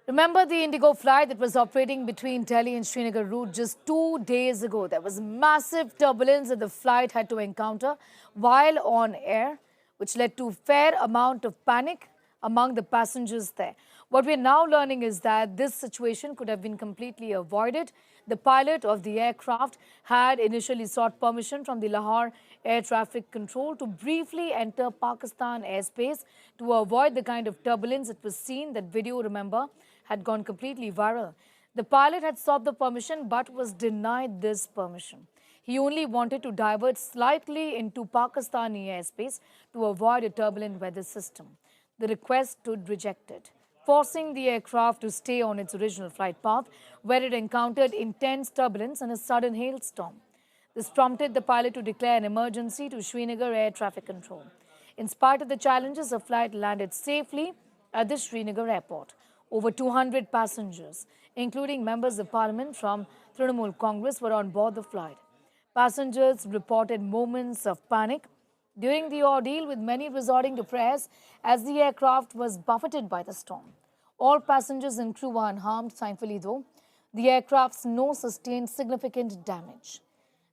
Remember the Indigo flight that was operating between Delhi and Srinagar route just 2 days ago? There was massive turbulence that the flight had to encounter while on air, which led to fair amount of panic among the passengers there. What we're now learning is that this situation could have been completely avoided. The pilot of the aircraft had initially sought permission from the Lahore Air Traffic Control to briefly enter Pakistan airspace to avoid the kind of turbulence that was seen. That video, remember, had gone completely viral. The pilot had sought the permission but was denied this permission. He only wanted to divert slightly into Pakistani airspace to avoid a turbulent weather system. The request stood rejected, forcing the aircraft to stay on its original flight path, where it encountered intense turbulence and a sudden hailstorm. This prompted the pilot to declare an emergency to Srinagar Air Traffic Control. In spite of the challenges, the flight landed safely at the Srinagar airport. Over 200 passengers, including members of parliament from Trinamool Congress, were on board the flight. Passengers reported moments of panic during the ordeal, with many resorting to prayers as the aircraft was buffeted by the storm. All passengers and crew were unharmed, thankfully, though. The aircraft's nose sustained significant damage.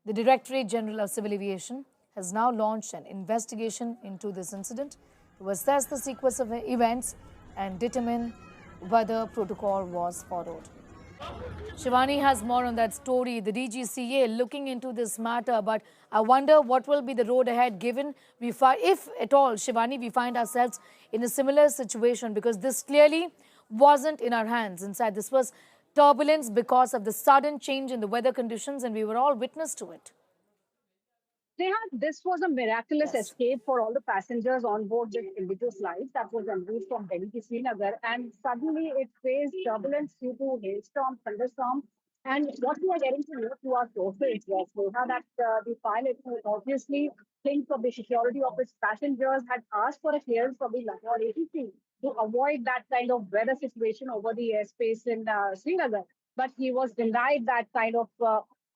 The Directorate General of Civil Aviation has now launched an investigation into this incident to assess the sequence of events and determine whether protocol was followed. Shivani has more on that story. The DGCA looking into this matter, but I wonder what will be the road ahead given if at all, Shivani, we find ourselves in a similar situation, because this clearly wasn't in our hands. Inside, this was turbulence because of the sudden change in the weather conditions, and we were all witness to it. This was a miraculous Yes. escape for all the passengers on board this Indigo flight that was en route from Delhi to Srinagar. And suddenly it faced turbulence due to hailstorm, thunderstorm. And what we are getting to know through our sources was that the pilot, who obviously thinks of the security of his passengers, had asked for a clearance from the Lahore ATC to avoid that kind of weather situation over the airspace in Srinagar. But he was denied that kind of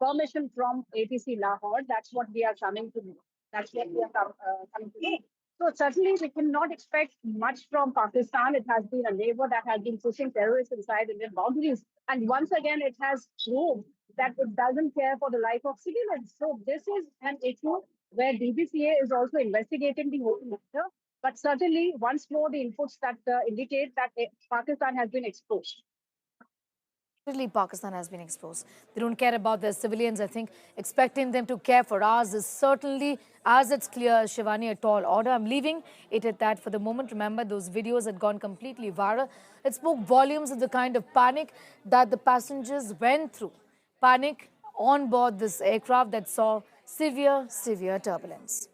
permission from ATC Lahore. That's what we are coming to know. That's what we are coming to know. So certainly we cannot expect much from Pakistan. It has been a neighbor that has been pushing terrorists inside Indian boundaries. And once again, it has proved that it doesn't care for the life of civilians. So this is an issue where DGCA is also investigating the whole matter. But certainly, once more, the inputs that indicate that Pakistan has been exposed. Pakistan has been exposed. They don't care about their civilians. I think expecting them to care for us is certainly, as it's clear, Shivani, a tall order. I'm leaving it at that for the moment. Remember, those videos had gone completely viral. It spoke volumes of the kind of panic that the passengers went through. Panic on board this aircraft that saw severe turbulence.